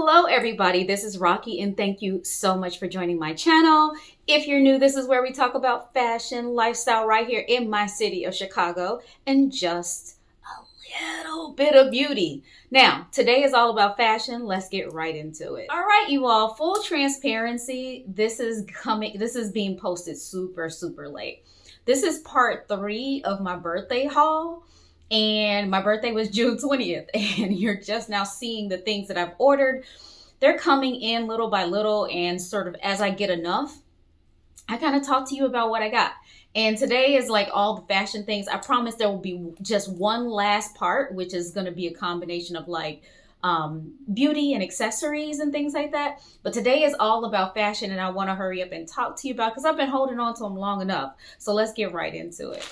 Hello everybody, this is Rocky and thank you so much for joining my channel. If you're new, this is where we talk about fashion, lifestyle right here in my city of Chicago and just a little bit of beauty. Now, today is all about fashion. Let's get right into it. All right, you all, full transparency, this is being posted super late. This is part 3 of my birthday haul. And my birthday was June 20th, and you're just now seeing the things that I've ordered. They're coming in little by little, and sort of as I get enough, I kind of talk to you about what I got. And today is like all the fashion things. I promise there will be just one last part, which is going to be a combination of like beauty and accessories and things like that. But today is all about fashion, and I want to hurry up and talk to you about because I've been holding on to them long enough. So let's get right into it.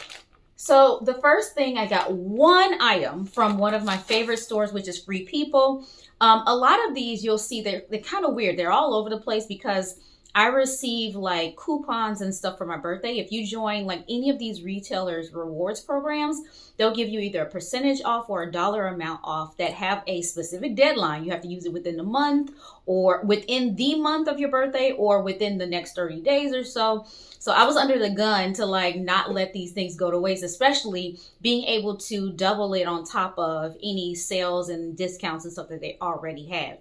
So the first thing, I got one item from one of my favorite stores, which is Free People. A lot of these you'll see they're kind of weird. They're all over the place because I receive like coupons and stuff for my birthday. If you join like any of these retailers' rewards programs, they'll give you either a percentage off or a dollar amount off that have a specific deadline. You have to use it within the month or within the month of your birthday or within the next 30 days or so. So I was under the gun to like not let these things go to waste, especially being able to double it on top of any sales and discounts and stuff that they already have.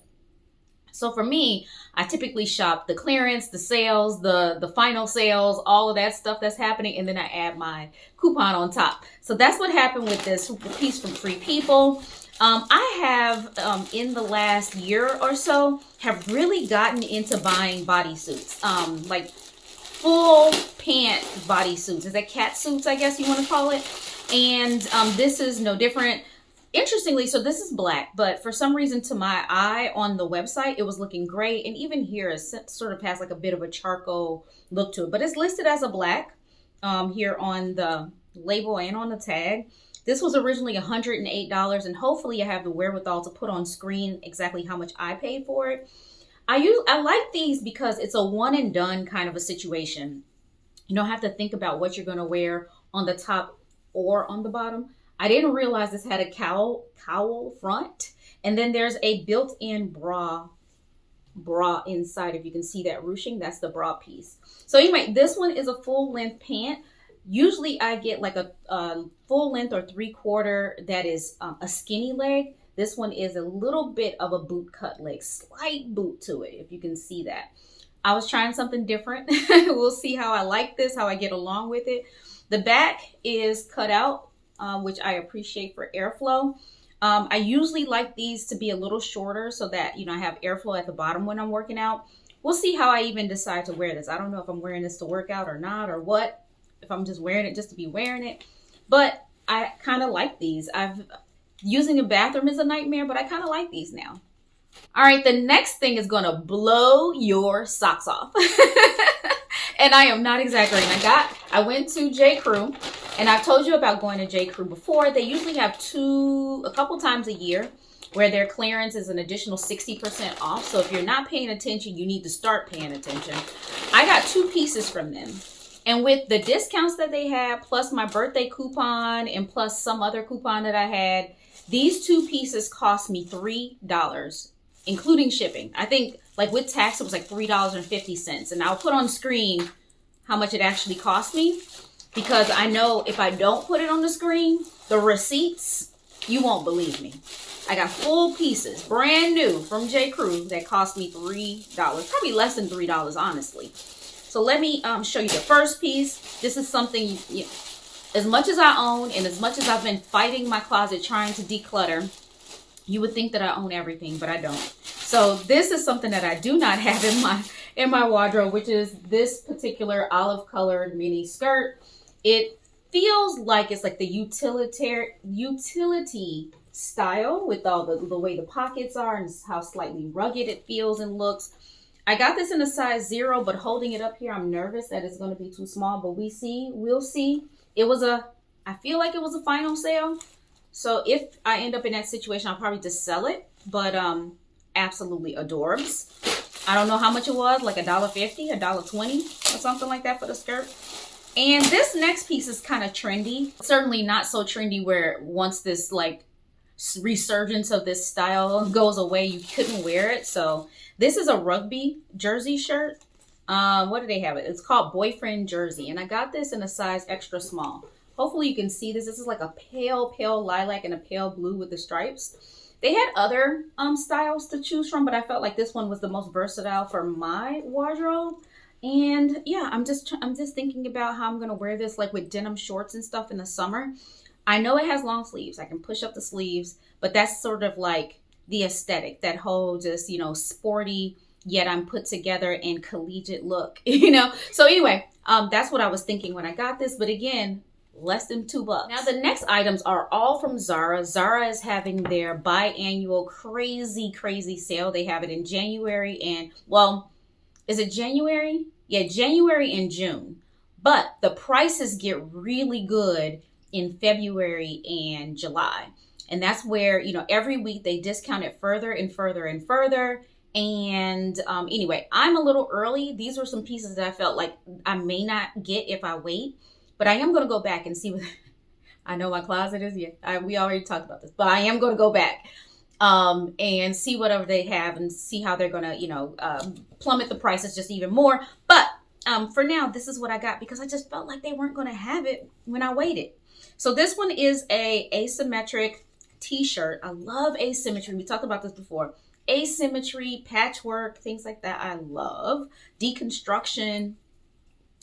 So for me, I typically shop the clearance, the sales, the final sales, all of that stuff that's happening, and then I add my coupon on top. So that's what happened with this piece from Free People. I have, in the last year or so, have really gotten into buying bodysuits, like full pant bodysuits. Is that cat suits, I guess you want to call it? And this is no different. Interestingly, so this is black, but for some reason to my eye on the website, it was looking gray. And even here, it sort of has like a bit of a charcoal look to it, but it's listed as a black here on the label and on the tag. This was originally $108, and hopefully I have the wherewithal to put on screen exactly how much I paid for it. I like these because it's a one and done kind of a situation. You don't have to think about what you're going to wear on the top or on the bottom. I didn't realize this had a cowl front, and then there's a built-in bra inside. If you can see that ruching, that's the bra piece. So anyway, this one is a full length pant. Usually I get like a full length or 3/4 that is a skinny leg. This one is a little bit of a boot cut leg, slight boot to it, if you can see that. I was trying something different. We'll see how I like this, how I get along with it. The back is cut out, which I appreciate for airflow. I usually like these to be a little shorter so that, you know, I have airflow at the bottom when I'm working out. We'll see how I even decide to wear this. I don't know if I'm wearing this to work out or not, or what, if I'm just wearing it just to be wearing it. But I kind of like these. Using a bathroom is a nightmare, but I kind of like these now. All right, the next thing is going to blow your socks off. And I am not exaggerating. I went to J.Crew, and I've told you about going to J.Crew before. They usually have a couple times a year where their clearance is an additional 60% off. So if you're not paying attention, you need to start paying attention. I got 2 pieces from them. And with the discounts that they had, plus my birthday coupon, and plus some other coupon that I had, these 2 pieces cost me $3, including shipping. I think like with tax, it was like $3.50. And I'll put on screen how much it actually cost me, because I know if I don't put it on the screen, the receipts, you won't believe me. I got full pieces, brand new from J.Crew that cost me $3, probably less than $3, honestly. So let me show you the first piece. This is something, as much as I own and as much as I've been fighting my closet trying to declutter, you would think that I own everything, but I don't. So this is something that I do not have in my wardrobe, which is this particular olive colored mini skirt. It feels like it's like the utility style with all the way the pockets are and how slightly rugged it feels and looks. I got this in a size 0, but holding it up here, I'm nervous that it's going to be too small, but we'll see. I feel like it was a final sale. So if I end up in that situation, I'll probably just sell it, but absolutely adorbs. I don't know how much it was, like $1.50, $1.20 or something like that for the skirt. And this next piece is kind of trendy. Certainly not so trendy where once this like resurgence of this style goes away, you couldn't wear it. So this is a rugby jersey shirt. What do they have it? It's called Boyfriend Jersey. And I got this in a size extra small. Hopefully you can see this. This is like a pale lilac and a pale blue with the stripes. They had other styles to choose from, but I felt like this one was the most versatile for my wardrobe. And yeah, I'm just thinking about how I'm gonna wear this like with denim shorts and stuff in the summer. I know it has long sleeves. I can push up the sleeves, but that's sort of like the aesthetic, that whole just, you know, sporty, yet I'm put together and collegiate look, you know? So anyway, that's what I was thinking when I got this. But again, less than $2. Now the next items are all from Zara. Zara is having their biannual crazy sale. They have it in January and, well, is it January? Yeah, January and June. But the prices get really good in February and July. And that's where, you know, every week they discount it further and further and further. And anyway, I'm a little early. These were some pieces that I felt like I may not get if I wait. But I am going to go back and see what, I know my closet is, yeah, we already talked about this, but I am going to go back and see whatever they have and see how they're going to, you know, plummet the prices just even more. But for now, this is what I got because I just felt like they weren't going to have it when I waited. So this one is a asymmetric t-shirt. I love asymmetry. We talked about this before. Asymmetry, patchwork, things like that. I love deconstruction.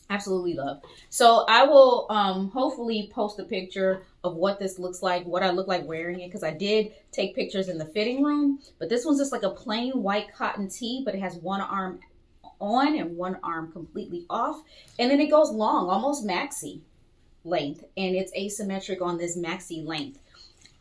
Absolutely love. So I will hopefully post a picture of what this looks like, what I look like wearing it, because I did take pictures in the fitting room. But this one's just like a plain white cotton tee, but it has one arm on and one arm completely off. And then it goes long, almost maxi length, and it's asymmetric on this maxi length.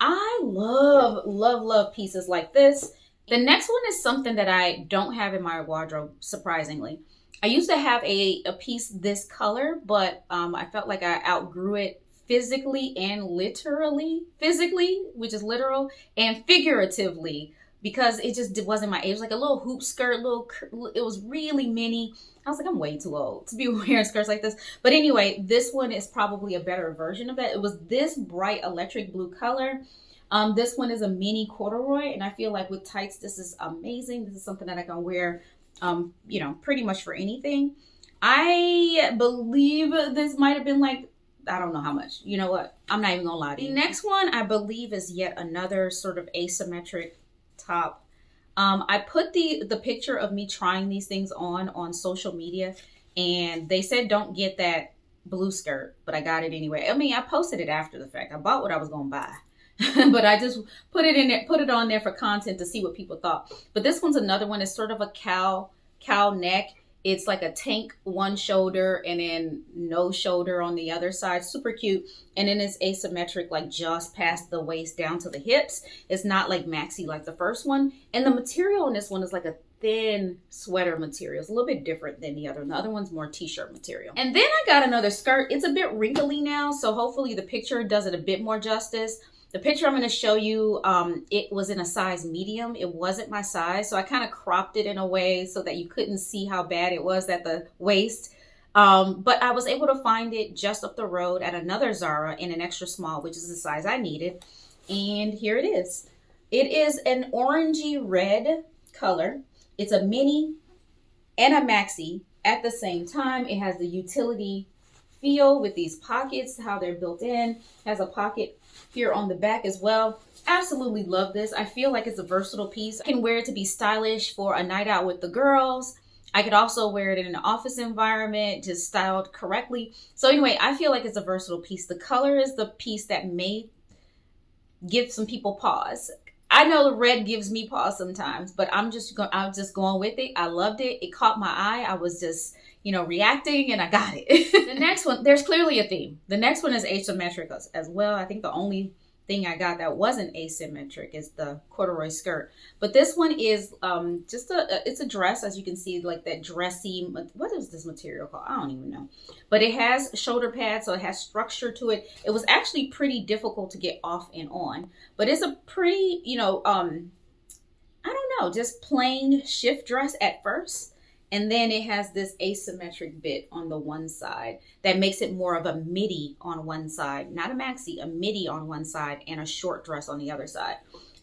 I love pieces like this. The next one is something that I don't have in my wardrobe, surprisingly. I used to have a piece this color, but I felt like I outgrew it physically and literally. Physically, which is literal, and figuratively, because it just wasn't my age. It was like a little hoop skirt, it was really mini. I was like, I'm way too old to be wearing skirts like this. But anyway, this one is probably a better version of that. It was this bright electric blue color. This one is a mini corduroy, and I feel like with tights, this is amazing. This is something that I can wear you know, pretty much for anything. I believe this might have been like, I don't know how much. You know what? I'm not even gonna lie to you. The next one I believe is yet another sort of asymmetric top. I put the picture of me trying these things on social media, and they said don't get that blue skirt, but I got it anyway. I mean, I posted it after the fact. I bought what I was gonna buy. But I just put it in there, put it on there for content to see what people thought. But this one's another one. It's sort of a cow neck. It's like a tank one shoulder and then no shoulder on the other side. Super cute. And then it's asymmetric, like just past the waist down to the hips. It's not like maxi like the first one. And the material in this one is like a thin sweater material. It's a little bit different than the other one. The other one's more t-shirt material. And then I got another skirt. It's a bit wrinkly now, so hopefully the picture does it a bit more justice. The picture I'm going to show you, it was in a size medium. It wasn't my size, so I kind of cropped it in a way so that you couldn't see how bad it was at the waist. But I was able to find it just up the road at another Zara in an extra small, which is the size I needed. And here it is. It is an orangey-red color. It's a mini and a maxi at the same time. It has the utility feel with these pockets, how they're built in. It has a pocket here on the back as well. Absolutely love this. I feel like it's a versatile piece. I can wear it to be stylish for a night out with the girls. I could also wear it in an office environment, just styled correctly. So anyway, I feel like it's a versatile piece. The color is the piece that may give some people pause. I know the red gives me pause sometimes, but I'm just going with it. I loved it. It caught my eye. I was just, you know, reacting, and I got it. The next one, there's clearly a theme. The next one is asymmetric as well. I think the only thing I got that wasn't asymmetric is the corduroy skirt. But this one is just it's a dress, as you can see, like that dressy, what is this material called? I don't even know. But it has shoulder pads, so it has structure to it. It was actually pretty difficult to get off and on. But it's a pretty, you know, I don't know, just plain shift dress at first. And then it has this asymmetric bit on the one side that makes it more of a midi on one side, not a maxi, a midi on one side and a short dress on the other side.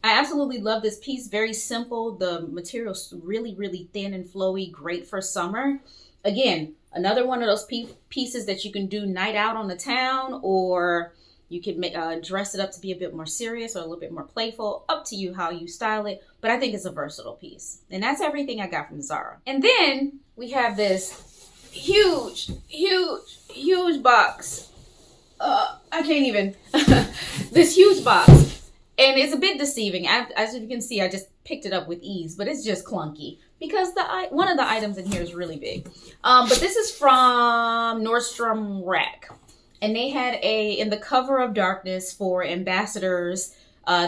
I absolutely love this piece. Very simple. The material's really, really thin and flowy. Great for summer. Again, another one of those pieces that you can do night out on the town, or you could dress it up to be a bit more serious or a little bit more playful. Up to you how you style it. But I think it's a versatile piece. And that's everything I got from Zara. And then we have this huge, huge, huge box. I can't even. This huge box. And it's a bit deceiving. As you can see, I just picked it up with ease. But it's just clunky. Because one of the items in here is really big. But this is from Nordstrom Rack. And they had in the cover of darkness for ambassadors,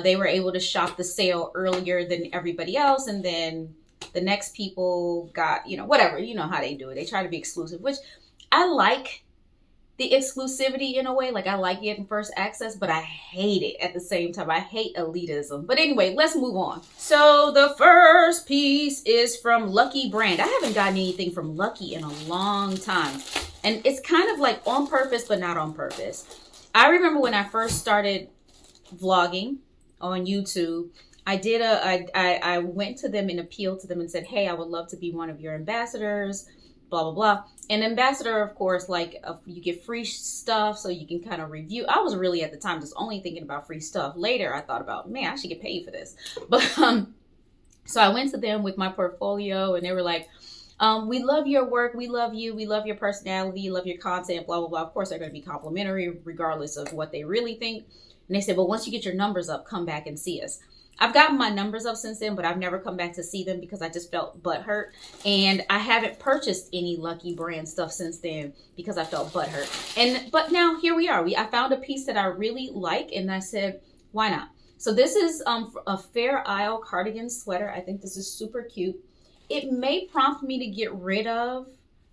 they were able to shop the sale earlier than everybody else. And then the next people got, whatever, you know how they do it. They try to be exclusive, which I like the exclusivity in a way. Like I like getting first access, but I hate it at the same time. I hate elitism. But anyway, let's move on. So the first piece is from Lucky brand. I haven't gotten anything from Lucky in a long time. And it's kind of like on purpose, but not on purpose. I remember when I first started vlogging on YouTube, I went to them and appealed to them and said, hey, I would love to be one of your ambassadors, blah, blah, blah. And ambassador, of course, like you get free stuff so you can kind of review. I was really at the time just only thinking about free stuff. Later, I thought about, man, I should get paid for this. But so I went to them with my portfolio and they were like, we love your work. We love you. We love your personality. Love your content, blah, blah, blah. Of course, they're going to be complimentary regardless of what they really think. And they said, well, once you get your numbers up, come back and see us. I've gotten my numbers up since then, but I've never come back to see them because I just felt butthurt. And I haven't purchased any Lucky brand stuff since then because I felt butthurt. But now here we are. I found a piece that I really like and I said, why not? So this is a Fair Isle cardigan sweater. I think this is super cute. It may prompt me to get rid of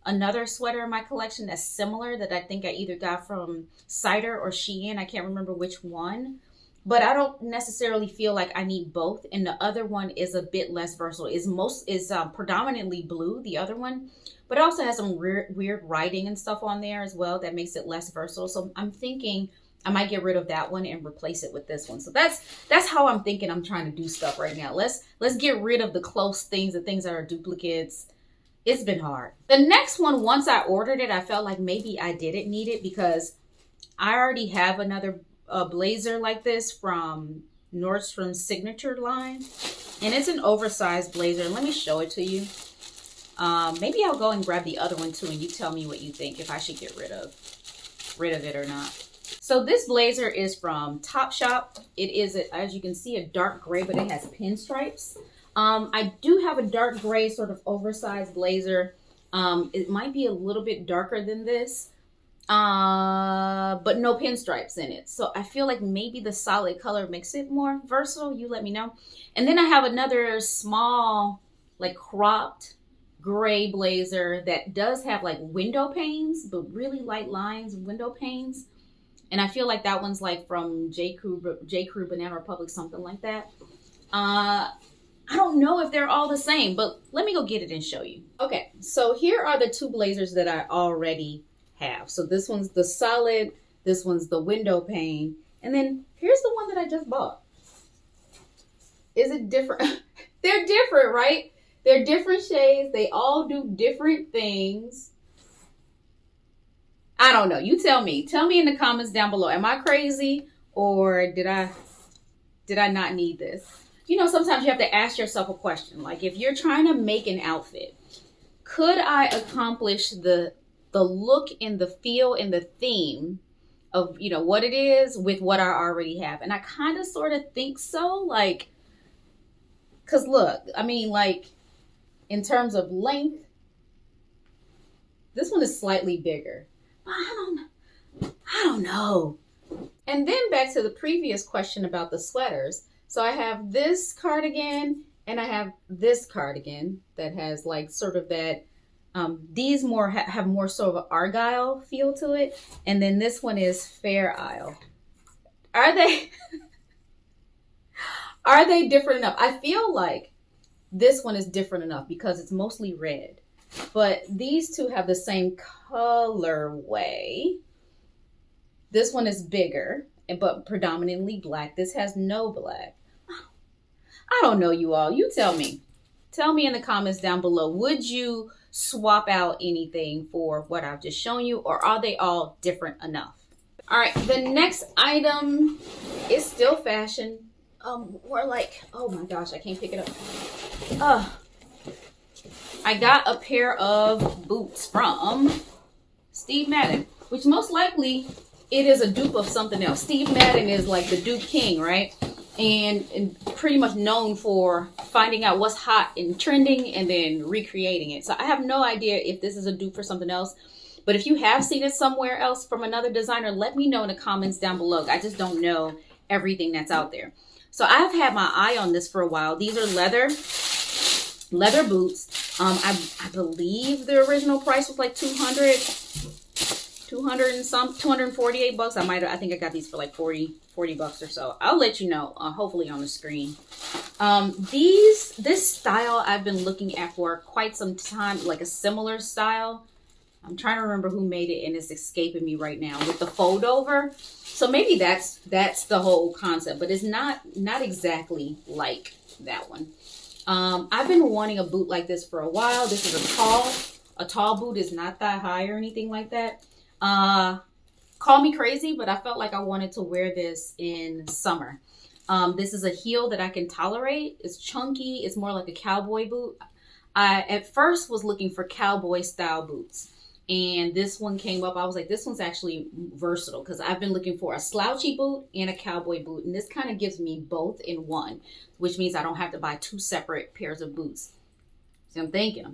another sweater in my collection that's similar that I think I either got from Cider or Shein. I can't remember which one. But I don't necessarily feel like I need both. And the other one is a bit less versatile. Is predominantly blue, the other one. But it also has some weird writing and stuff on there as well that makes it less versatile. So I'm thinking I might get rid of that one and replace it with this one. So that's how I'm thinking I'm trying to do stuff right now. Let's get rid of the close things, the things that are duplicates. It's been hard. The next one, once I ordered it, I felt like maybe I didn't need it because I already have another blazer like this from Nordstrom's signature line. And it's an oversized blazer. Let me show it to you. Maybe I'll go and grab the other one too and you tell me what you think, if I should get rid of it or not. So this blazer is from Topshop. It is, as you can see, a dark gray, but it has pinstripes. I do have a dark gray sort of oversized blazer. It might be a little bit darker than this, but no pinstripes in it. So I feel like maybe the solid color makes it more versatile. You let me know. And then I have another small, like cropped gray blazer that does have like window panes, but really light lines, window panes. And I feel like that one's like from J.Crew, Banana Republic, something like that. I don't know if they're all the same, but let me go get it and show you. Okay, so here are the two blazers that I already have. So this one's the solid, this one's the window pane, and then here's the one that I just bought. Is it different? They're different, right? They're different shades. They all do different things. I don't know. You tell me. Tell me in the comments down below. Am I crazy or did I not need this? You know, sometimes you have to ask yourself a question. Like if you're trying to make an outfit, could I accomplish the look and the feel and the theme of, you know, what it is with what I already have? And I kind of sort of think so. Like, because look, I mean, like in terms of length, this one is slightly bigger. I don't know. And then back to the previous question about the sweaters. So I have this cardigan and I have this cardigan that has like sort of that, these more have more sort of an Argyle feel to it. And then this one is Fair Isle. Are they, are they different enough? I feel like this one is different enough because it's mostly red. But these two have the same colorway. This one is bigger, but predominantly black. This has no black. I don't know, you all. You tell me. Tell me in the comments down below. Would you swap out anything for what I've just shown you, or are they all different enough? All right, the next item is still fashion. We're like, oh my gosh, I can't pick it up. I got a pair of boots from Steve Madden, which most likely it is a dupe of something else. Steve Madden is like the dupe king, right? And pretty much known for finding out what's hot and trending and then recreating it. So I have no idea if this is a dupe for something else. But if you have seen it somewhere else from another designer, let me know in the comments down below. I just don't know everything that's out there. So I've had my eye on this for a while. These are leather boots. I believe the original price was like 200 and some, 248 bucks. I think I got these for like 40 bucks or so. I'll let you know, hopefully on the screen. This style I've been looking at for quite some time, like a similar style. I'm trying to remember who made it and it's escaping me right now, with the fold over. So maybe that's the whole concept, but it's not exactly like that one. I've been wanting a boot like this for a while. This is a tall boot. Is not that high or anything like that. Call me crazy, but I felt like I wanted to wear this in summer. This is a heel that I can tolerate. It's chunky. It's more like a cowboy boot. I at first was looking for cowboy style boots, and this one came up. I was like, this one's actually versatile, because I've been looking for a slouchy boot and a cowboy boot, and this kind of gives me both in one, which means I don't have to buy two separate pairs of boots. So I'm thinking.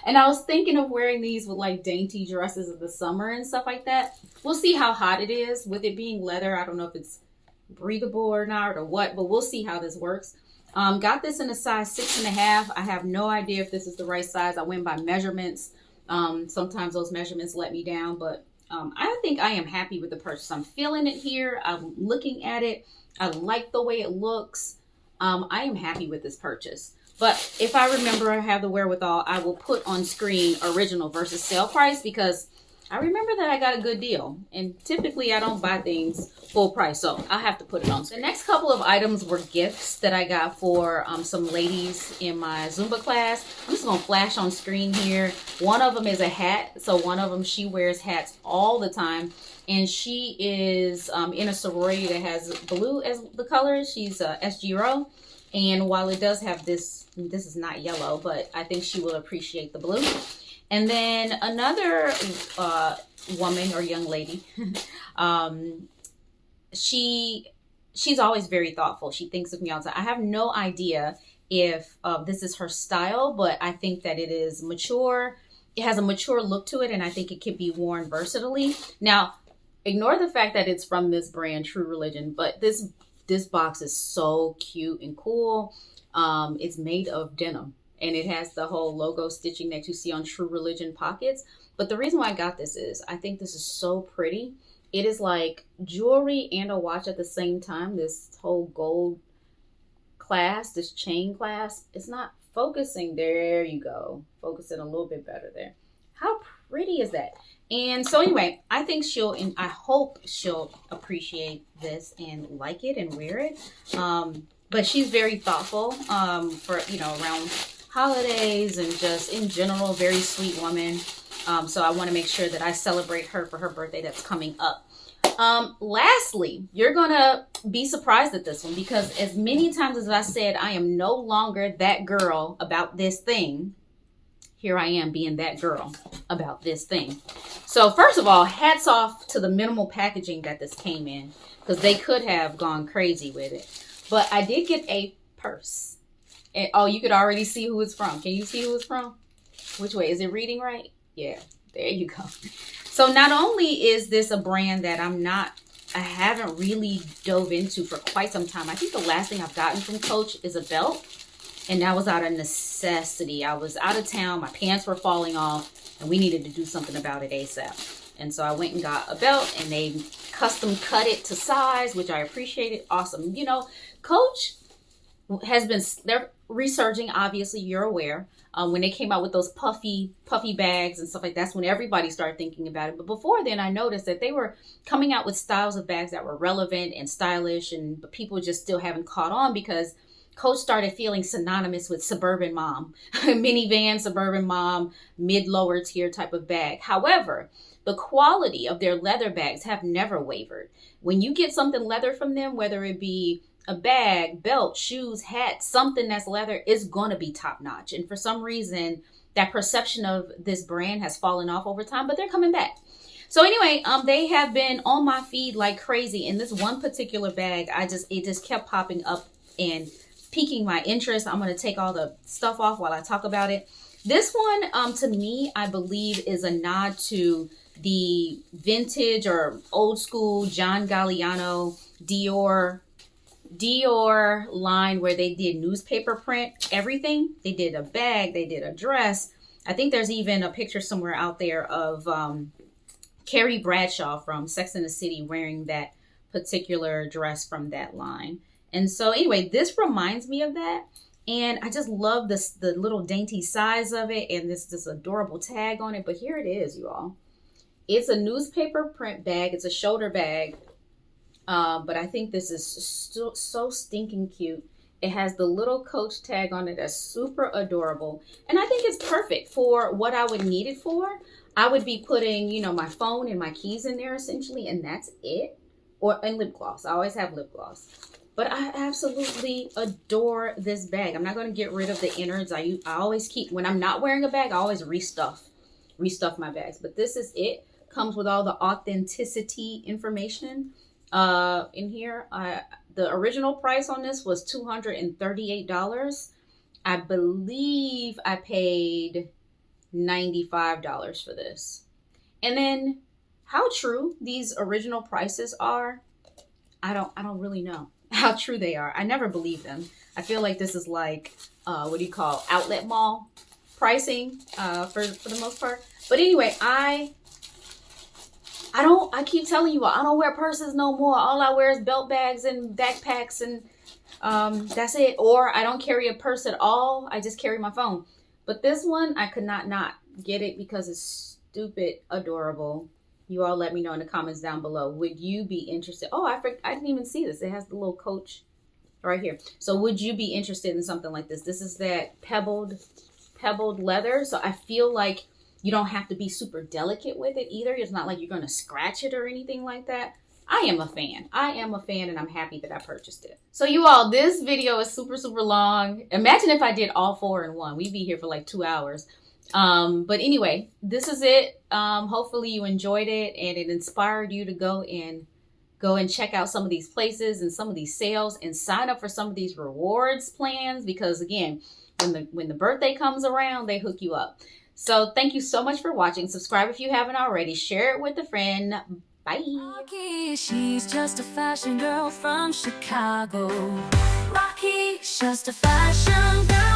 And I was thinking of wearing these with like dainty dresses in the summer and stuff like that. We'll see how hot it is with it being leather. I don't know if it's breathable or not or what, but we'll see how this works. Got this in a size 6.5. I have no idea if this is the right size. I went by measurements. Sometimes those measurements let me down, but I think I am happy with the purchase. I'm feeling it here. I'm looking at it. I like the way it looks. I am happy with this purchase. But if I remember I have the wherewithal, I will put on screen original versus sale price, because I remember that I got a good deal. And typically I don't buy things full price, so I'll have to put it on. The next couple of items were gifts that I got for some ladies in my Zumba class. I'm just going to flash on screen here. One of them is a hat. So one of them, she wears hats all the time. And she is in a sorority that has blue as the color. She's SG-Row. And while it does have this is not yellow, but I think she will appreciate the blue. And then another woman or young lady, she's always very thoughtful. She thinks of me all the time. I have no idea if this is her style, but I think that it is mature. It has a mature look to it, and I think it can be worn versatilely. Now, ignore the fact that it's from this brand, True Religion, but this box is so cute and cool. It's made of denim, and it has the whole logo stitching that you see on True Religion pockets. But the reason why I got this is I think this is so pretty. It is like jewelry and a watch at the same time. This whole gold clasp, this chain clasp, it's not focusing. There you go. Focus it a little bit better there. How pretty is that? And so anyway, I think I hope she'll appreciate this and like it and wear it. But she's very thoughtful for, around holidays and just in general, very sweet woman. So I want to make sure that I celebrate her for her birthday that's coming up. Lastly, you're going to be surprised at this one, because as many times as I said, I am no longer that girl about this thing. Here I am being that girl about this thing. So first of all, hats off to the minimal packaging that this came in, because they could have gone crazy with it. But I did get a purse. And, oh, you could already see who it's from. Can you see who it's from? Which way? Is it reading right? Yeah, there you go. So not only is this a brand that I haven't really dove into for quite some time. I think the last thing I've gotten from Coach is a belt. And that was out of necessity. I was out of town. My pants were falling off, and we needed to do something about it ASAP. And so I went and got a belt, and they custom cut it to size, which I appreciated. Awesome. Coach has been, resurging, obviously, you're aware. When they came out with those puffy bags and stuff like that, that's when everybody started thinking about it. But before then, I noticed that they were coming out with styles of bags that were relevant and stylish, but people just still haven't caught on because Coach started feeling synonymous with suburban mom, minivan, suburban mom, mid-lower tier type of bag. However, the quality of their leather bags have never wavered. When you get something leather from them, whether it be a bag, belt, shoes, hat, something that's leather, is going to be top notch. And for some reason, that perception of this brand has fallen off over time, but they're coming back. So anyway, they have been on my feed like crazy. And this one particular bag, it just kept popping up and piquing my interest. I'm going to take all the stuff off while I talk about it. This one, to me, I believe is a nod to the vintage or old school John Galliano Dior line where they did newspaper print, everything. They did a bag, they did a dress. I think there's even a picture somewhere out there of Carrie Bradshaw from Sex and the City wearing that particular dress from that line. And so anyway, this reminds me of that. And I just love the little dainty size of it and this adorable tag on it. But here it is, you all. It's a newspaper print bag. It's a shoulder bag. But I think this is so stinking cute. It has the little Coach tag on it that's super adorable. And I think it's perfect for what I would need it for. I would be putting, you know, my phone and my keys in there essentially, and that's it. And lip gloss. I always have lip gloss. But I absolutely adore this bag. I'm not going to get rid of the innards. I always keep, when I'm not wearing a bag, I always restuff my bags. But this is it. Comes with all the authenticity information in here. The original price on this was $238. I believe I paid $95 for this. And then how true these original prices are, I don't really know how true they are. I never believe them. I feel like this is like what do you call outlet mall pricing for the most part. But anyway, I keep telling you all, I don't wear purses no more. All I wear is belt bags and backpacks, and that's it. Or I don't carry a purse at all. I just carry my phone. But this one, I could not get it because it's stupid adorable. You all let me know in the comments down below. Would you be interested? Oh, I didn't even see this. It has the little Coach right here. So would you be interested in something like this? This is that pebbled leather. So I feel like you don't have to be super delicate with it either. It's not like you're going to scratch it or anything like that. I am a fan. And I'm happy that I purchased it. So you all, this video is super, super long. Imagine if I did all 4 in one. We'd be here for like 2 hours. But anyway, this is it. Hopefully you enjoyed it and it inspired you to go and check out some of these places and some of these sales and sign up for some of these rewards plans, because again, when the birthday comes around, they hook you up. So thank you so much for watching. Subscribe if you haven't already. Share it with a friend. Bye. Rocky, she's just a fashion girl from Chicago. Rocky, just a fashion girl.